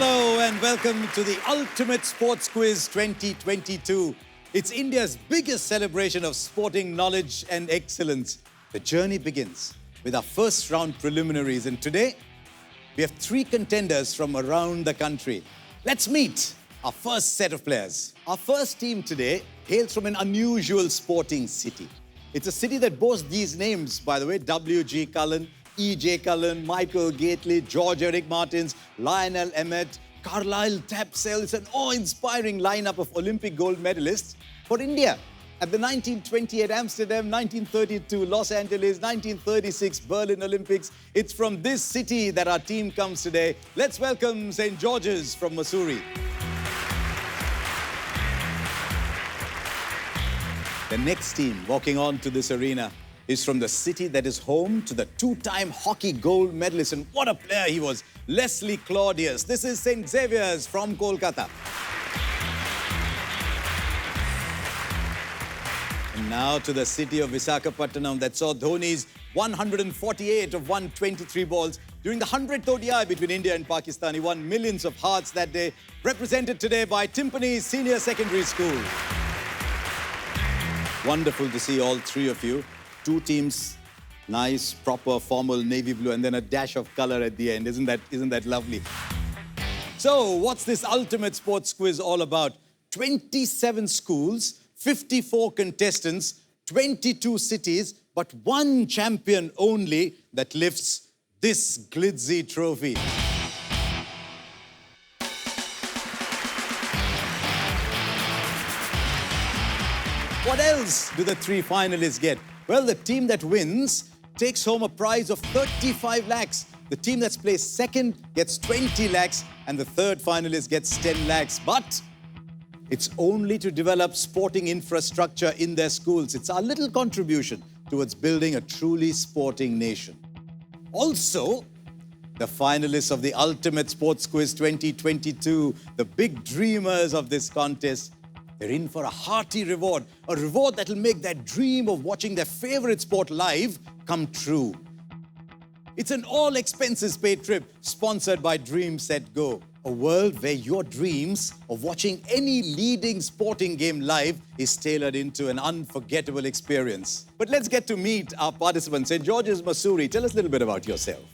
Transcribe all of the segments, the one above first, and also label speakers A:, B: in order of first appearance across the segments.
A: Hello and welcome to the Ultimate Sports Quiz 2022. It's India's biggest celebration of sporting knowledge and excellence. The journey begins with our first round preliminaries, and today we have 3 contenders from around the country. Let's meet our first set of players. Our first team today hails from an unusual sporting city. It's a city that boasts these names, by the way: W.G. Cullen, E.J. Cullen, Michael Gately, George Eric Martins, Lionel Emmett, Carlisle Tapsell. It's an awe-inspiring lineup of Olympic gold medalists for India at the 1928 Amsterdam, 1932 Los Angeles, 1936 Berlin Olympics. It's from this city that our team comes today. Let's welcome St. George's from Mussoorie. The next team walking on to this arena is from the city that is home to the 2-time hockey gold medalist. And what a player he was, Leslie Claudius. This is St. Xavier's from Kolkata. And now to the city of Visakhapatnam that saw Dhoni's 148 of 123 balls. During the 100th ODI between India and Pakistan, he won millions of hearts that day, represented today by Timpany Senior Secondary School. Wonderful to see all 3 of you. 2 teams, nice, proper, formal navy blue, and then a dash of color at the end. Isn't that lovely? So, what's this Ultimate Sports Quiz all about? 27 schools, 54 contestants, 22 cities, but 1 champion only that lifts this glitzy trophy. What else do the 3 finalists get? Well, the team that wins takes home a prize of 35 lakhs. The team that's placed second gets 20 lakhs, and the third finalist gets 10 lakhs. But it's only to develop sporting infrastructure in their schools. It's our little contribution towards building a truly sporting nation. Also, the finalists of the Ultimate Sports Quiz 2022, the big dreamers of this contest, they're in for a hearty reward, a reward that will make that dream of watching their favorite sport live come true. It's an all-expenses-paid trip sponsored by Dream Set Go, a world where your dreams of watching any leading sporting game live is tailored into an unforgettable experience. But let's get to meet our participants. St. George's, Mussoorie, tell us a little bit about yourself.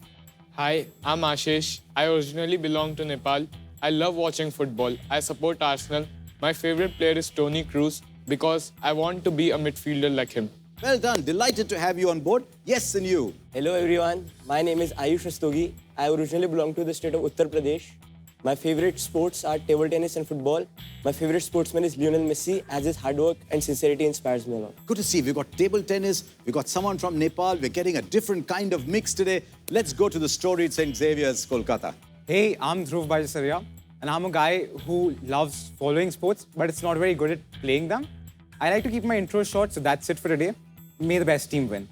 B: Hi, I'm Ashish. I originally belong to Nepal. I love watching football. I support Arsenal. My favorite player is Tony Cruz because I want to be a midfielder like him.
A: Well done. Delighted to have you on board. Yes, and you?
C: Hello everyone. My name is ALTIUS. I originally belong to the state of Uttar Pradesh. My favorite sports are table tennis and football. My favorite sportsman is Lionel Messi, as his hard work and sincerity inspires me a lot.
A: Good to see. We've got table tennis. We've got someone from Nepal. We're getting a different kind of mix today. Let's go to the storied St. Xavier's, Kolkata.
D: Hey, I'm Dhruv Bajasaria, and I'm a guy who loves following sports, but it's not very good at playing them. I like to keep my intro short, so that's it for today. May the best team win.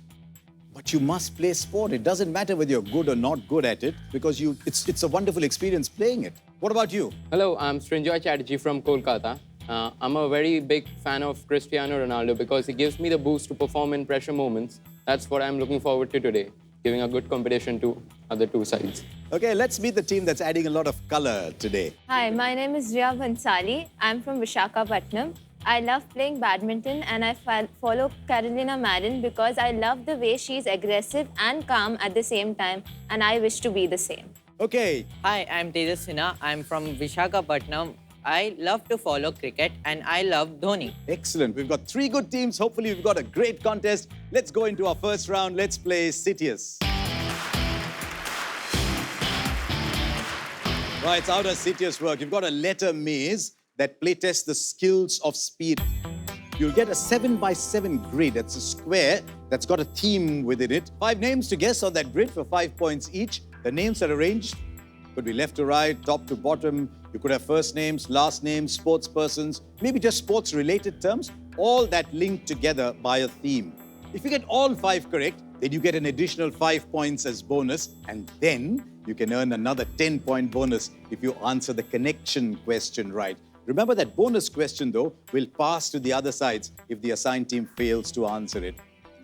A: But you must play sport. It doesn't matter whether you're good or not good at it, because it's a wonderful experience playing it. What about you?
E: Hello, I'm Srinjoy Chatterjee from Kolkata. I'm a very big fan of Cristiano Ronaldo because he gives me the boost to perform in pressure moments. That's what I'm looking forward to today, giving a good competition to other 2 sides.
A: Okay, let's meet the team that's adding a lot of color today.
F: Hi, my name is Riya Bhansali. I'm from Visakhapatnam. I love playing badminton and I follow Carolina Marin because I love the way she's aggressive and calm at the same time, and I wish to be the same.
A: Okay.
G: Hi, I'm Tejas Sinha. I'm from Visakhapatnam. I love to follow cricket and I love Dhoni.
A: Excellent. We've got 3 good teams. Hopefully, we've got a great contest. Let's go into our first round. Let's play CITIUS. Right, it's how does CITIUS work? You've got a letter maze that playtests the skills of speed. You'll get a 7x7 grid. That's a square that's got a theme within it. 5 names to guess on that grid for 5 points each. The names are arranged. Could be left to right, top to bottom. You could have first names, last names, sports persons, maybe just sports-related terms, all that linked together by a theme. If you get all 5 correct, then you get an additional 5 points as bonus, and then you can earn another 10-point bonus if you answer the connection question right. Remember that bonus question, though, will pass to the other sides if the assigned team fails to answer it.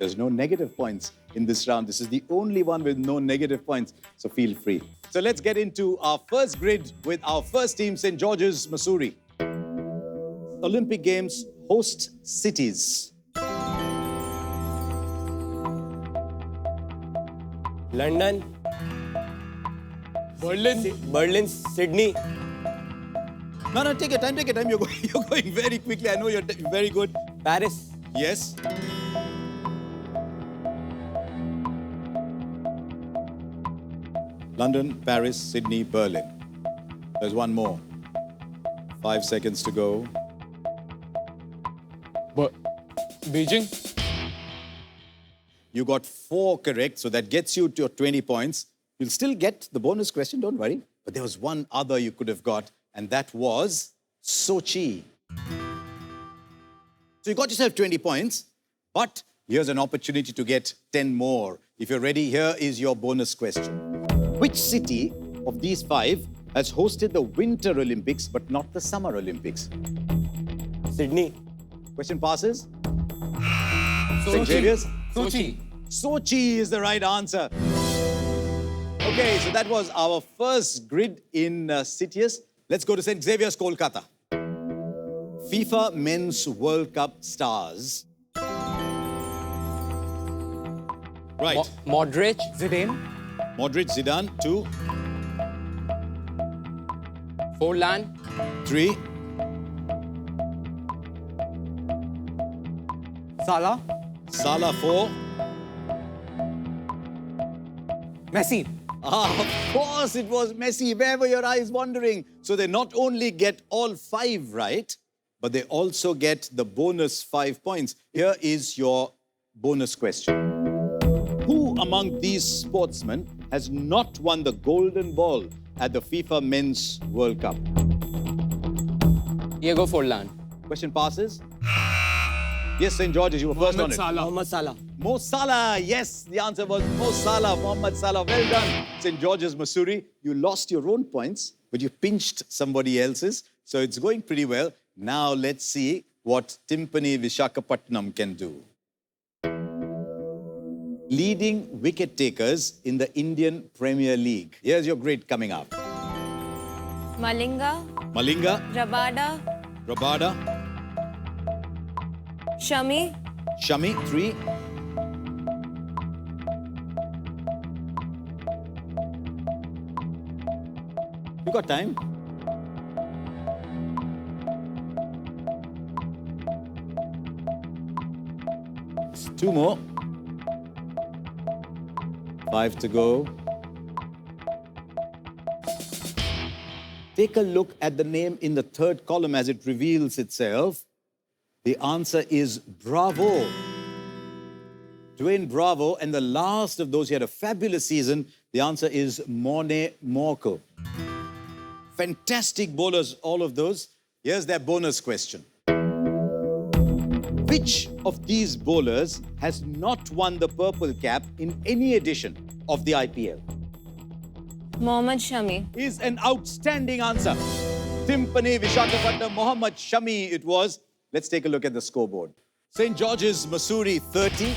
A: There's no negative points in this round. This is the only one with no negative points, so feel free. So let's get into our first grid with our first team, St. George's, Mussoorie. Olympic Games host cities.
C: London,
B: Berlin.
C: Sydney,
A: No, take your time, take your time. You're going very quickly. I know you're very good.
C: Paris,
A: Yes. London, Paris, Sydney, Berlin. There's one more. 5 seconds to go.
B: But Beijing.
A: You got 4 correct, so that gets you to your 20 points. You'll still get the bonus question, don't worry. But there was one other you could have got, and that was Sochi. So you got yourself 20 points, but here's an opportunity to get 10 more. If you're ready, here is your bonus question. Which city of these 5 has hosted the Winter Olympics but not the Summer Olympics?
C: Sydney,
A: Question passes. St. Xavier's?
B: Sochi.
A: Sochi is the right answer. Okay, so that was our first grid in CITIUS. Let's go to St. Xavier's, Kolkata. FIFA Men's World Cup stars. Right.
E: Modric,
D: Zidane,
A: Modric, Zidane, 2,
E: Forlan,
A: 3,
D: Salah,
A: Salah, 4.
D: Messi.
A: Of course it was Messi. Where were your eyes wandering? So they not only get all 5 right, but they also get the bonus 5 points. Here is your bonus question. Who among these sportsmen has not won the golden ball at the FIFA Men's World Cup?
E: Diego Forlan.
A: Question passes. Yes, St. George's, you were first on it.
C: Mohamed Salah.
A: Mo Salah, yes, the answer was Mo Salah, Mohamed Salah. Well done, St. George's, Mussoorie. You lost your own points, but you pinched somebody else's, so it's going pretty well. Now let's see what Timpany Visakhapatnam can do. Leading wicket takers in the Indian Premier League. Here's your grid coming up.
F: Malinga,
A: Malinga,
F: Rabada,
A: Rabada,
F: Shami,
A: Shami, 3. You got time? Just 2 more. 5 to go. Take a look at the name in the 3rd column as it reveals itself. The answer is Bravo. Dwayne Bravo, and the last of those, he had a fabulous season. The answer is Morne Morkel. Fantastic bowlers, all of those. Here's their bonus question. Which of these bowlers has not won the purple cap in any edition of the IPL?
F: Mohammad Shami.
A: Is an outstanding answer. Timpany Visakhapatnam, Mohammad Shami it was. Let's take a look at the scoreboard. St. George's, Mussoorie, 30.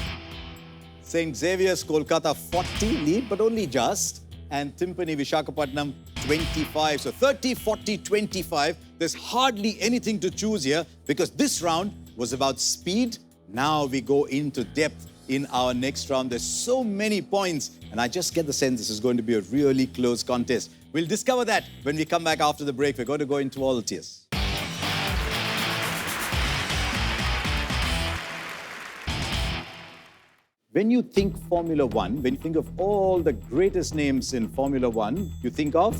A: St. Xavier's, Kolkata, 40 lead, but only just. And Timpany Visakhapatnam, 25. So 30, 40, 25. There's hardly anything to choose here because this round was about speed. Now we go into depth in our next round. There's so many points, and I just get the sense this is going to be a really close contest. We'll discover that when we come back after the break. We're going to go into ALTIUS. When you think Formula One, when you think of all the greatest names in Formula One, you think of?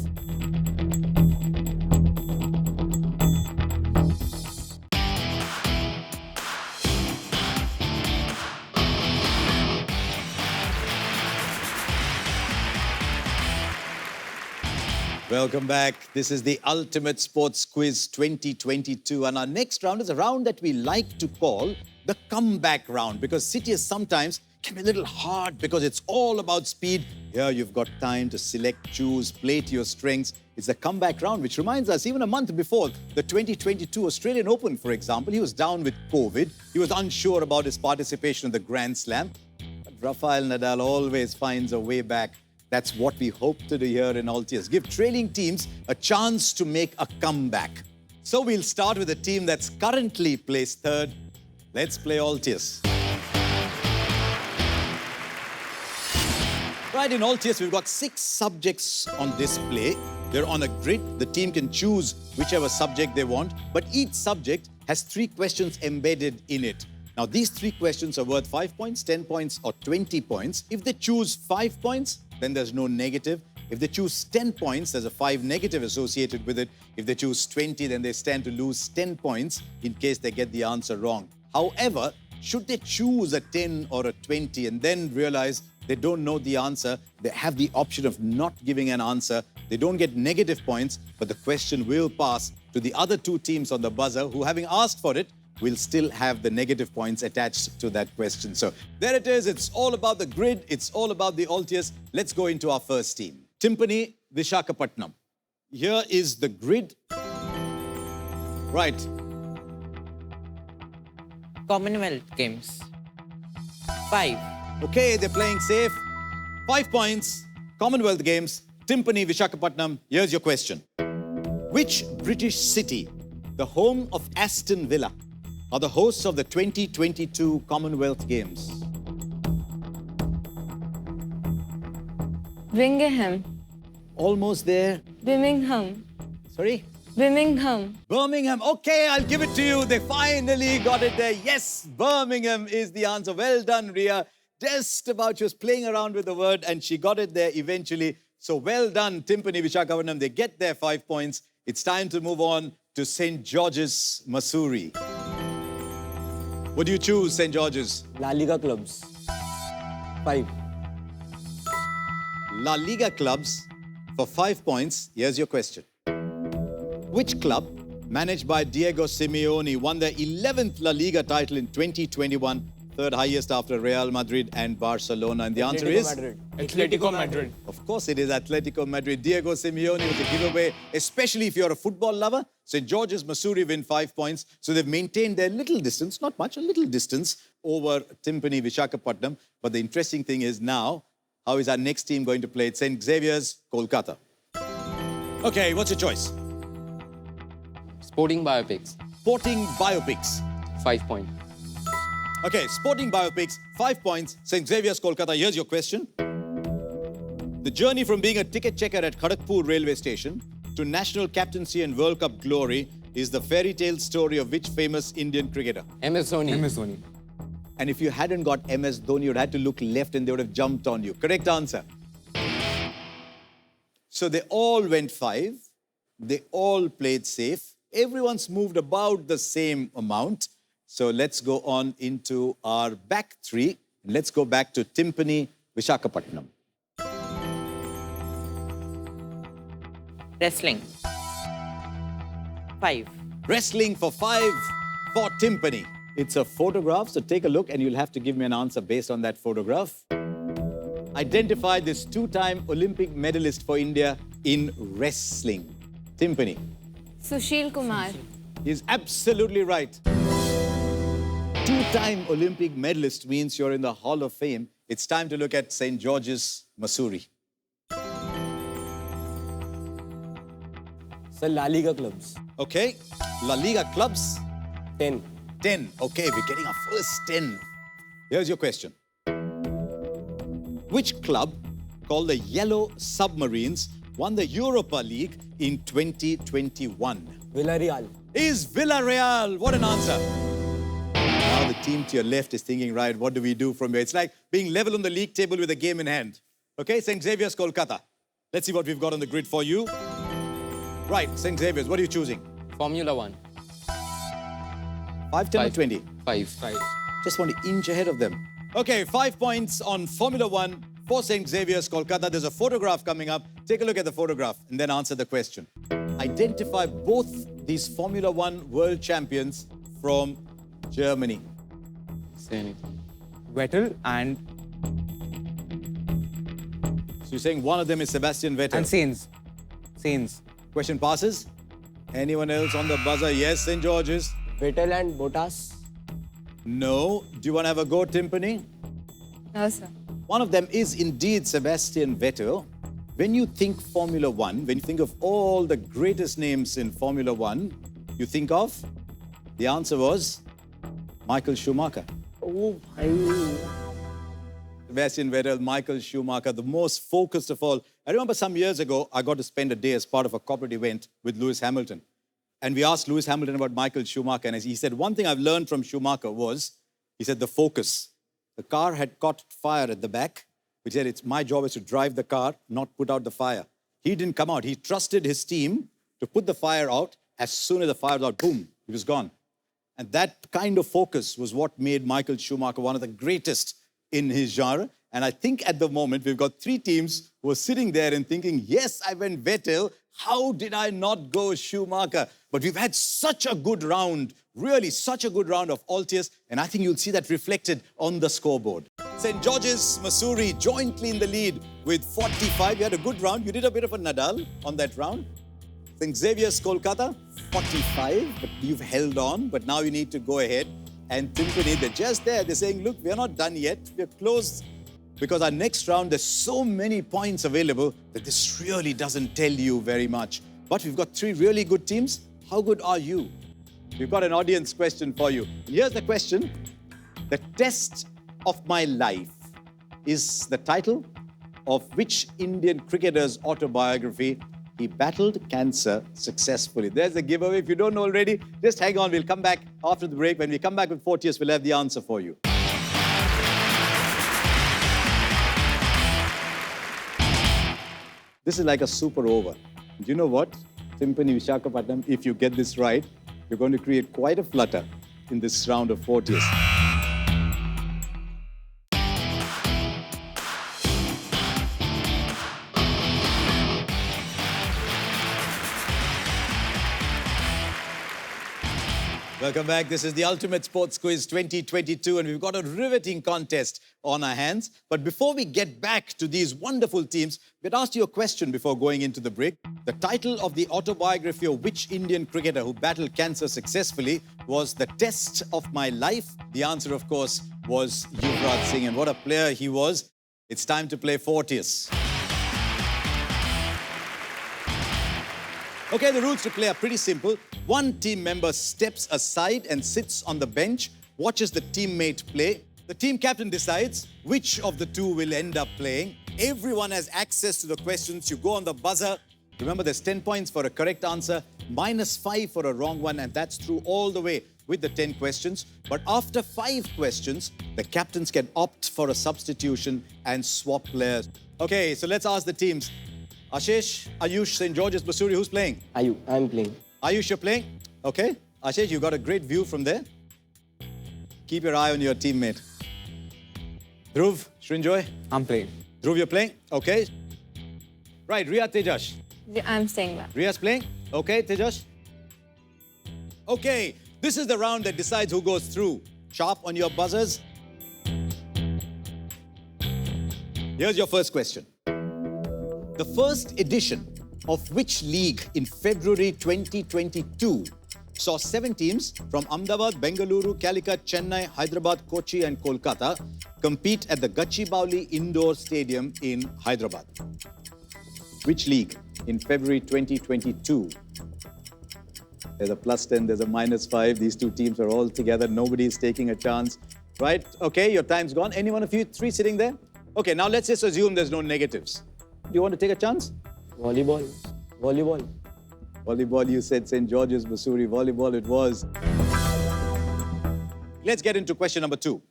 A: Welcome back. This is the Ultimate Sports Quiz 2022. And our next round is a round that we like to call the comeback round, because CITIUS sometimes can be a little hard because it's all about speed. Here you've got time to select, choose, play to your strengths. It's the comeback round, which reminds us, even a month before the 2022 Australian Open, for example, he was down with COVID. He was unsure about his participation in the Grand Slam. But Rafael Nadal always finds a way back. That's what we hope to do here in ALTIUS. Give trailing teams a chance to make a comeback. So we'll start with a team that's currently placed third. Let's play ALTIUS. Right, in ALTIUS, we've got 6 subjects on display. They're on a grid. The team can choose whichever subject they want, but each subject has 3 questions embedded in it. Now, these 3 questions are worth 5 points, 10 points, or 20 points. If they choose 5 points, then there's no negative. If they choose 10 points, there's a 5 negative associated with it. If they choose 20, then they stand to lose 10 points in case they get the answer wrong. However, should they choose a 10 or a 20 and then realize they don't know the answer, they have the option of not giving an answer. They don't get negative points, but the question will pass to the other 2 teams on the buzzer who, having asked for it, will still have the negative points attached to that question. So there it is. It's all about the grid. It's all about the ALTIUS. Let's go into our first team. Timpany, Visakhapatnam. Here is the grid. Right.
G: Commonwealth Games. 5.
A: Okay, they're playing safe. 5 points. Commonwealth Games. Timpany, Visakhapatnam. Here's your question. Which British city, the home of Aston Villa, are the hosts of the 2022 Commonwealth Games?
F: Birmingham.
A: Almost there.
F: Birmingham.
A: Sorry?
F: Birmingham.
A: Birmingham. Okay, I'll give it to you. They finally got it there. Yes, Birmingham is the answer. Well done, Ria. Just about, she was playing around with the word and she got it there eventually. So well done, Timpany, Visakhapatnam. They get their 5 points. It's time to move on to St. George's, Mussoorie. What do you choose, St. George's?
C: La Liga clubs. 5.
A: La Liga clubs for 5 points. Here's your question. Which club, managed by Diego Simeone, won their 11th La Liga title in 2021, third highest after Real Madrid and Barcelona? And the answer is?
C: Madrid.
B: Atletico Madrid.
A: Of course it is Atletico Madrid. Diego Simeone was a giveaway, especially if you're a football lover. St. George's, Mussoorie win 5 points. So they've maintained their little distance, not much, a little distance over Timpany, Visakhapatnam. But the interesting thing is now, how is our next team going to play? It's St. Xavier's, Kolkata. Okay, what's your choice?
E: Sporting biopics.
A: Sporting biopics.
E: 5 points.
A: Okay, sporting biopics, 5 points. St. Xavier's, Kolkata. Here's your question. The journey from being a ticket checker at Kharagpur railway station to national captaincy and World Cup glory is the fairy tale story of which famous Indian cricketer?
E: MS Dhoni.
D: MS Dhoni.
A: And if you hadn't got MS Dhoni, you'd had to look left and they would have jumped on you. Correct answer. So they all went 5. They all played safe. Everyone's moved about the same amount. So let's go on into our back 3. Let's go back to Timpany, Visakhapatnam.
G: Wrestling. 5.
A: Wrestling for 5 for Timpany. It's a photograph, so take a look and you'll have to give me an answer based on that photograph. Identify this 2-time Olympic medalist for India in wrestling. Timpany.
F: Sushil Kumar.
A: He's absolutely right. 2-time Olympic medalist means you're in the Hall of Fame. It's time to look at St. George's, Mussoorie.
C: Sir, La Liga clubs.
A: Okay, La Liga clubs,
C: 10.
A: 10. Okay, we're getting our first 10. Here's your question. Which club, called the Yellow Submarines, won the Europa League in 2021?
C: Villarreal.
A: Is Villarreal. What an answer. Now the team to your left is thinking, right, what do we do from here? It's like being level on the league table with a game in hand. Okay, St. Xavier's, Kolkata. Let's see what we've got on the grid for you. Right, St. Xavier's, what are you choosing?
E: Formula 1.
A: 5, 10 or
E: 5.
A: 20?
E: 5.
A: Just want to inch ahead of them. Okay, 5 points on Formula 1 for St. Xavier's, Kolkata. There's a photograph coming up. Take a look at the photograph and then answer the question. Identify both these Formula 1 world champions from Germany.
E: say anything.
D: Vettel and
A: So you're saying one of them is Sebastian Vettel.
D: Sainz. Sainz.
A: Question passes. Anyone else on the buzzer? Yes, St. George's.
C: Vettel and Bottas.
A: No. Do you want to have a go, Timpany?
F: No, sir.
A: One of them is indeed Sebastian Vettel. When you think Formula One, when you think of all the greatest names in Formula One, you think of? The answer was Michael Schumacher.
C: Oh, bhai.
A: Sebastian Vettel, Michael Schumacher, the most focused of all. I remember some years ago, I got to spend a day as part of a corporate event with Lewis Hamilton. And we asked Lewis Hamilton about Michael Schumacher. And he said, one thing I've learned from Schumacher was, he said, the focus. The car had caught fire at the back. He said, it's my job is to drive the car, not put out the fire. He didn't come out. He trusted his team to put the fire out. As soon as the fire was out, boom, he was gone. And that kind of focus was what made Michael Schumacher one of the greatest in his genre. And I think at the moment, we've got three teams who are sitting there and thinking, yes, I went Vettel. How did I not go Schumacher? But we've had such a good round, really such a good round of ALTIUS. And I think you'll see that reflected on the scoreboard. St. George's, Mussoorie, jointly in the lead with 45. You had a good round. You did a bit of a Nadal on that round. St. Xavier's, Kolkata, 45. But you've held on. But now you need to go ahead. And Timpany, they're just there. They're saying, look, we're not done yet. We're close. Because our next round, there's so many points available that this really doesn't tell you very much. But we've got three really good teams. How good are you? We've got an audience question for you. Here's the question. The test of my life is the title of which Indian cricketer's autobiography he battled cancer successfully. There's the giveaway. If you don't know already, just hang on. We'll come back after the break. When we come back with Fortius, we'll have the answer for you. This is like a super over. Do you know what? Timpany, Visakhapatnam, if you get this right, you're going to create quite a flutter in this round of Fortius. Welcome back. This is the Ultimate Sports Quiz 2022, and we've got a riveting contest on our hands. But before we get back to these wonderful teams, we'd asked you a question before going into the break. The title of the autobiography of which Indian cricketer who battled cancer successfully was The Test of My Life. The answer, of course, was Yuvraj Singh, and what a player he was. It's time to play Fortius. Okay, the rules to play are pretty simple. One team member steps aside and sits on the bench, watches the teammate play. The team captain decides which of the two will end up playing. Everyone has access to the questions. You go on the buzzer. Remember, there's 10 points for a correct answer, -5 for a wrong one, and that's through all the way with the 10 questions. But after 5 questions, the captains can opt for a substitution and swap players. Okay, so let's ask the teams. Ashish, Ayush, St. George's, Mussoorie, who's playing?
C: I'm playing.
A: Ayush, you're playing? Okay. Ashish, you got a great view from there. Keep your eye on your teammate. Dhruv, Srinjoy?
D: I'm playing.
A: Dhruv, you're playing? Okay. Right, Riya, Tejash.
F: I'm staying back.
A: Riya's playing? Okay, Tejash? Okay, this is the round that decides who goes through. Sharp on your buzzers. Here's your first question. The first edition of which league in February 2022 saw 7 teams from Ahmedabad, Bengaluru, Calicut, Chennai, Hyderabad, Kochi and Kolkata compete at the Gachibowli Indoor Stadium in Hyderabad? Which league in February 2022? There's a +10, there's a -5. These two teams are all together. Nobody's taking a chance. Right? Okay, your time's gone. Any one of you three sitting there? Okay, now let's just assume there's no negatives. Do you want to take a chance?
C: Volleyball. Volleyball.
A: Volleyball, you said St. George's, Mussoorie. Volleyball it was. Let's get into question number 2.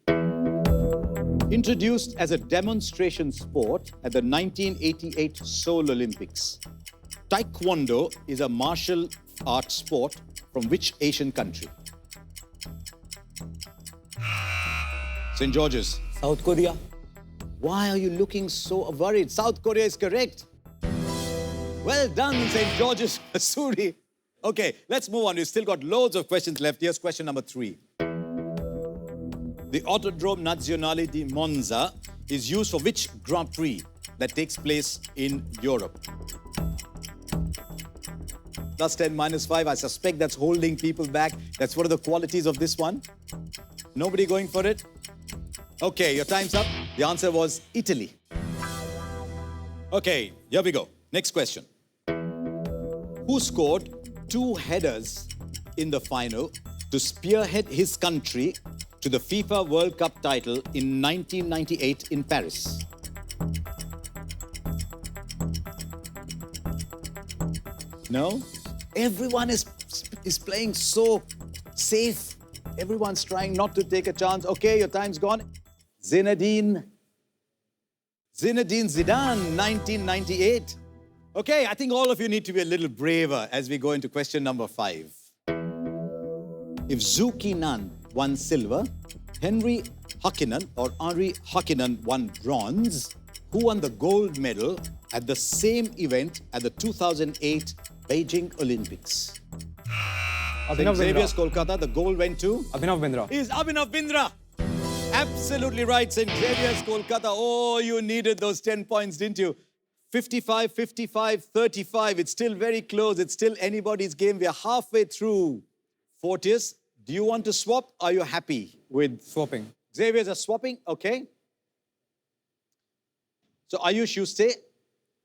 A: Introduced as a demonstration sport at the 1988 Seoul Olympics, Taekwondo is a martial arts sport from which Asian country? St. George's.
C: South Korea.
A: Why are you looking so worried? South Korea is correct. Well done, St. George's, Mussoorie. Okay, let's move on. We've still got loads of questions left. Here's question number 3. The Autodrome Nazionale di Monza is used for which Grand Prix that takes place in Europe? Plus 10, minus 5. I suspect that's holding people back. That's one of the qualities of this one. Nobody going for it? Okay, your time's up. The answer was Italy. Okay, here we go. Next question. Who scored 2 headers in the final to spearhead his country to the FIFA World Cup title in 1998 in Paris? No? Everyone is playing so safe. Everyone's trying not to take a chance. Okay, your time's gone. Zinedine Zidane, 1998. Okay, I think all of you need to be a little braver as we go into question number 5. If Zuki Nan won silver, Henry Hakkinen or Henri Hakkinen won bronze, who won the gold medal at the same event at the 2008 Beijing Olympics? St. Xavier's Kolkata, the gold went to?
D: Abhinav Bindra.
A: Is Abhinav Bindra. Absolutely right, St. Xavier's Kolkata. Oh, you needed those 10 points, didn't you? 55, 55, 35. It's still very close. It's still anybody's game. We are halfway through. Fortius, do you want to swap? Are you happy with
D: Swapping.
A: Xavier's are swapping? Okay. So Ayush, you stay.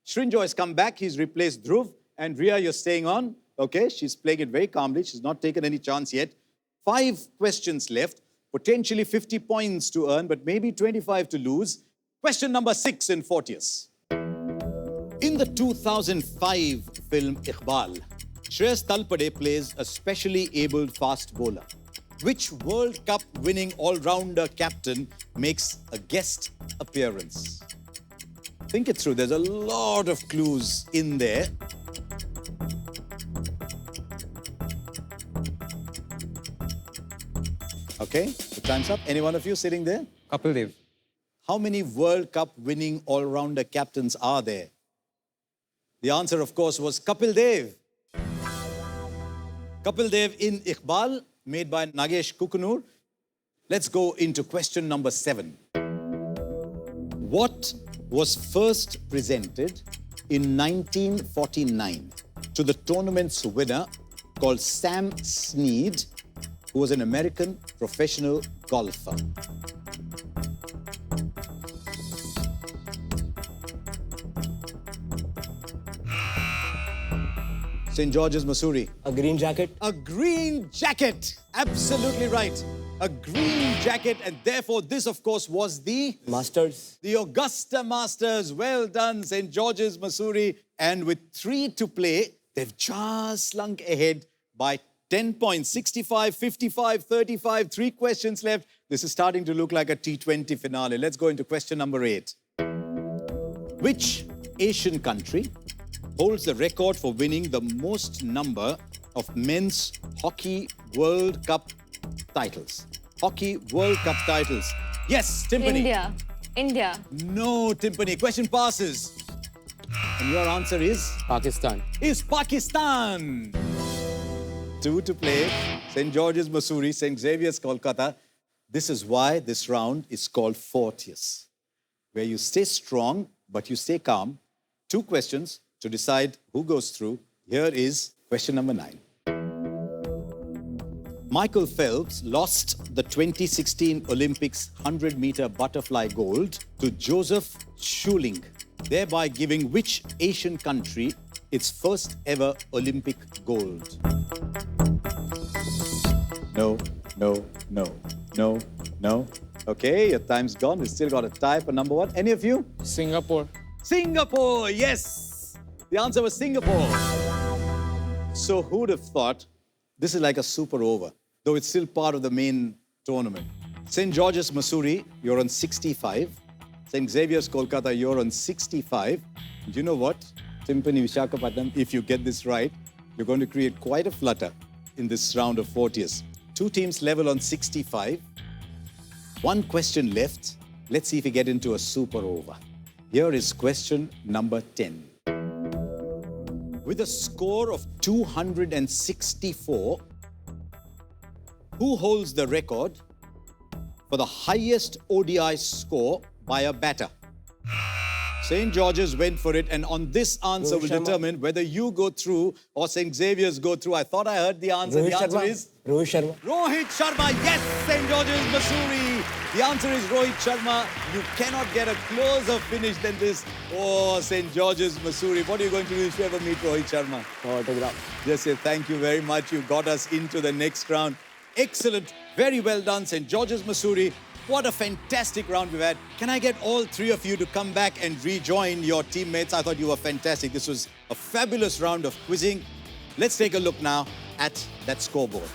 A: Srinjoy has come back. He's replaced Dhruv. And Ria, you're staying on. Okay, she's playing it very calmly. She's not taken any chance yet. 5 questions left. Potentially 50 points to earn, but maybe 25 to lose. Question number 6 in Fortius. In the 2005 film Iqbal, Shreyas Talpade plays a specially abled fast bowler. Which World Cup winning all-rounder captain makes a guest appearance? Think it through. There's a lot of clues in there. Okay, the time's up. Any one of you sitting there?
D: Kapil Dev.
A: How many World Cup winning all-rounder captains are there? The answer, of course, was Kapil Dev. Kapil Dev in Iqbal, made by Nagesh Kukunur. Let's go into question number 7. What was first presented in 1949 to the tournament's winner called Sam Snead, who was an American professional golfer? St. George's, Mussoorie.
C: A green jacket.
A: A green jacket. Absolutely right. A green jacket. And therefore, this, of course, was the
C: Masters.
A: The Augusta Masters. Well done, St. George's, Mussoorie. And with 3 to play, they've just slunk ahead by 10 points. 65, 55, 35. 3 questions left. This is starting to look like a T20 finale. Let's go into question number 8. Which Asian country holds the record for winning the most number of men's Hockey World Cup titles? Hockey World Cup titles. Yes, Timpany.
F: India.
A: No, Timpany. Question passes. And your answer is?
E: Pakistan.
A: Is Pakistan. 2 to play. St. George's, Mussoorie, St. Xavier's, Kolkata. This is why this round is called Fortius, where you stay strong, but you stay calm. 2 questions to decide who goes through. Here is question number 9. Michael Phelps lost the 2016 Olympics 100-meter butterfly gold to Joseph Schuling, thereby giving which Asian country its first ever Olympic gold? No, no, no, no, no. Okay, your time's gone. We've still got a tie for number 1. Any of you?
B: Singapore.
A: Singapore, yes! The answer was Singapore. So who would have thought this is like a super over, though it's still part of the main tournament. St. George's, Mussoorie, you're on 65. St. Xavier's, Kolkata, you're on 65. And you know what? Timpany, Visakhapatnam, if you get this right, you're going to create quite a flutter in this round of Fortius. 2 teams level on 65. 1 question left. Let's see if we get into a super over. Here is question number 10. With a score of 264, who holds the record for the highest ODI score by a batter. St. George's went for it, and on this answer
C: Rohit
A: will
C: Sharma.
A: determine whether you go through or St. Xavier's go through. I thought I heard the answer.
C: Rohit
A: The answer
C: Sharma.
A: is
C: Rohit Sharma.
A: Rohit Sharma. Yes, St. George's, Mussoorie. The answer is Rohit Sharma. You cannot get a closer finish than this. Oh, St. George's, Mussoorie. What are you going to do if you ever meet Rohit Sharma?
C: Autograph.
A: Just say thank you very much. You got us into the next round. Excellent. Very well done, St. George's, Mussoorie. What a fantastic round we've had. Can I get all three of you to come back and rejoin your teammates? I thought you were fantastic. This was a fabulous round of quizzing. Let's take a look now at that scoreboard.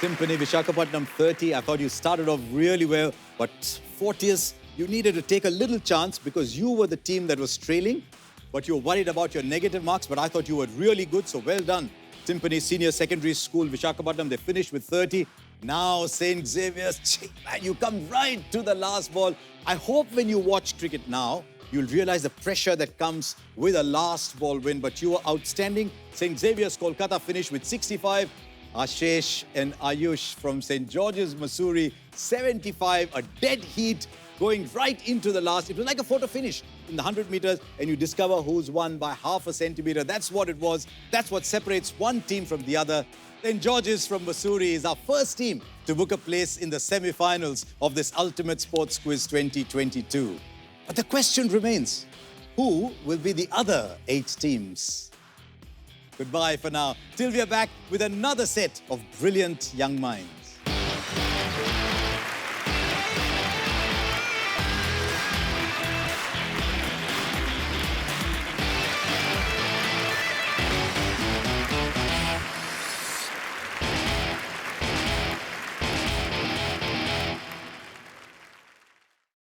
A: Timpany, Visakhapatnam 30. I thought you started off really well, but Fortius, you needed to take a little chance because you were the team that was trailing, but you were worried about your negative marks, but I thought you were really good, so well done. Timpany Senior Secondary School, Visakhapatnam, they finished with 30. Now St. Xavier's, man, you come right to the last ball. I hope when you watch cricket now, you'll realize the pressure that comes with a last ball win, but you were outstanding. St. Xavier's Kolkata finished with 65. Ashish and Ayush from St. George's, Mussoorie, 75. A dead heat going right into the last. It was like a photo finish in the 100 meters, and you discover who's won by half a centimeter. That's what it was. That's what separates one team from the other. St. George's from Mussoorie is our first team to book a place in the semi-finals of this Ultimate Sports Quiz 2022. But the question remains, who will be the other 8 teams? Goodbye for now, till we are back with another set of brilliant young minds.